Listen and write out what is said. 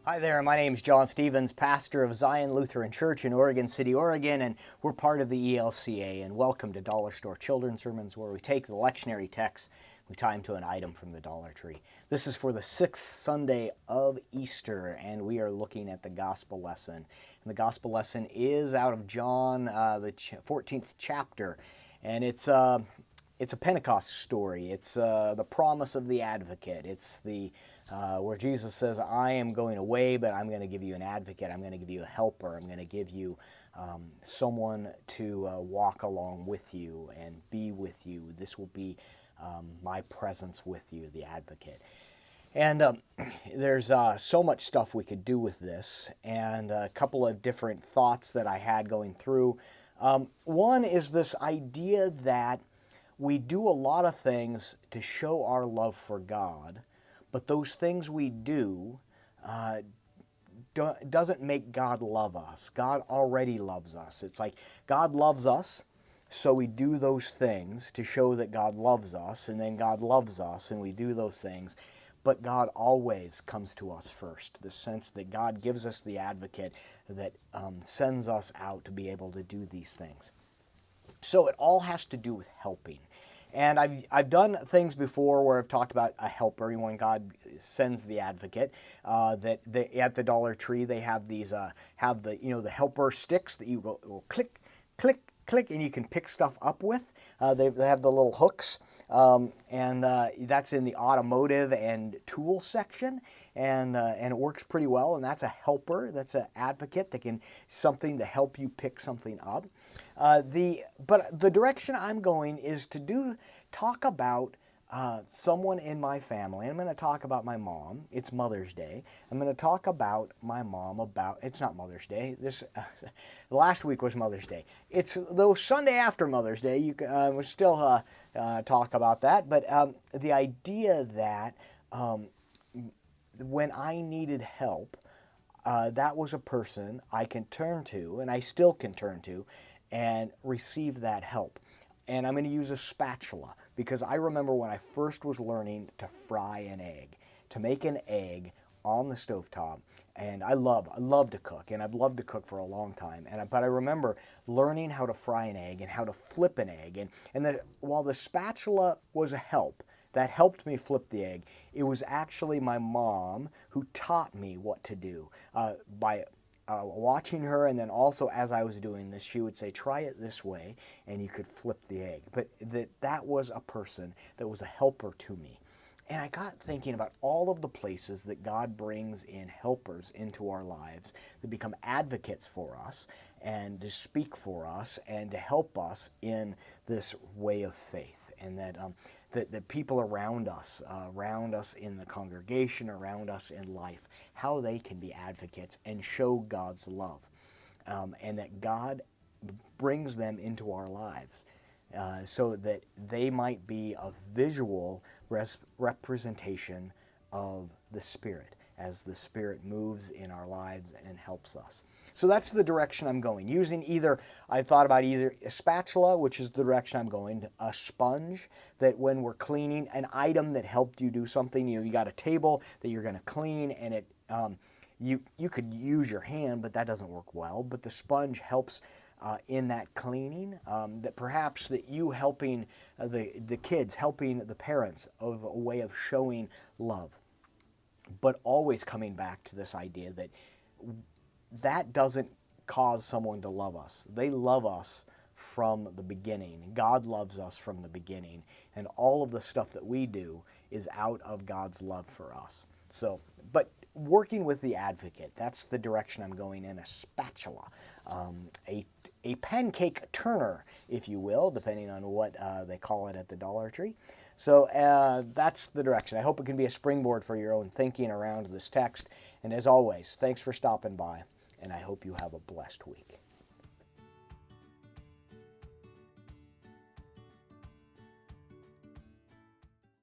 Hi there, my name is John Stevens, pastor of Zion Lutheran Church in Oregon City, Oregon, and we're part of the ELCA, and welcome to Dollar Store Children's Sermons, where we take the lectionary text, we tie them to an item from the Dollar Tree. This is for the 6th Sunday of Easter, and we are looking at the Gospel lesson. And the Gospel lesson is out of John, the 14th chapter, and it's a Pentecost story. It's the promise of the advocate. It's the where Jesus says, I am going away, but I'm going to give you an advocate. I'm going to give you a helper. I'm going to give you someone to walk along with you and be with you. This will be my presence with you, the advocate. And there's so much stuff we could do with this, and a couple of different thoughts that I had going through. One is this idea that we do a lot of things to show our love for God, but those things we do doesn't make God love us. God already loves us. It's like God loves us, so we do those things to show that God loves us, and then God loves us, and we do those things. But God always comes to us first, the sense that God gives us the advocate that sends us out to be able to do these things. So it all has to do with helping. And I've done things before where I've talked about a helper. When God sends the advocate, that at the Dollar Tree they have these the helper sticks that you go click, click, click, and you can pick stuff up with. They have the little hooks, and that's in the automotive and tool section, and it works pretty well. And that's a helper. That's an advocate that can something to help you pick something up. But the direction I'm going is to talk about someone in my family. I'm going to talk about my mom. It's Mother's Day. I'm going to talk about my mom it's not Mother's Day. Last week was Mother's Day. It's the Sunday after Mother's Day. We'll still talk about that. But the idea that when I needed help, that was a person I can turn to, and I still can turn to, and receive that help. And I'm going to use a spatula because I remember when I first was learning to fry an egg, to make an egg on the stovetop. And I love to cook, and I've loved to cook for a long time. But I remember learning how to fry an egg and how to flip an egg. And while the spatula was a help, that helped me flip the egg, it was actually my mom who taught me what to do by watching her, and then also as I was doing this, she would say, try it this way, and you could flip the egg. But that was a person that was a helper to me. And I got thinking about all of the places that God brings in helpers into our lives that become advocates for us and to speak for us and to help us in this way of faith. And that people around us in the congregation, around us in life, how they can be advocates and show God's love, and that God brings them into our lives so that they might be a visual representation of the Spirit as the Spirit moves in our lives and helps us. So that's the direction I'm going. I thought about either a spatula, which is the direction I'm going, a sponge, that when we're cleaning, an item that helped you do something, you got a table that you're going to clean, and you could use your hand, but that doesn't work well. But the sponge helps in that cleaning, that perhaps that you helping the kids, helping the parents, of a way of showing love. But always coming back to this idea that doesn't cause someone to love us. They love us from the beginning. God loves us from the beginning. And all of the stuff that we do is out of God's love for us. So, but working with the advocate, that's the direction I'm going in. A spatula, a pancake turner, if you will, depending on what they call it at the Dollar Tree. So that's the direction. I hope it can be a springboard for your own thinking around this text. And as always, thanks for stopping by, and I hope you have a blessed week.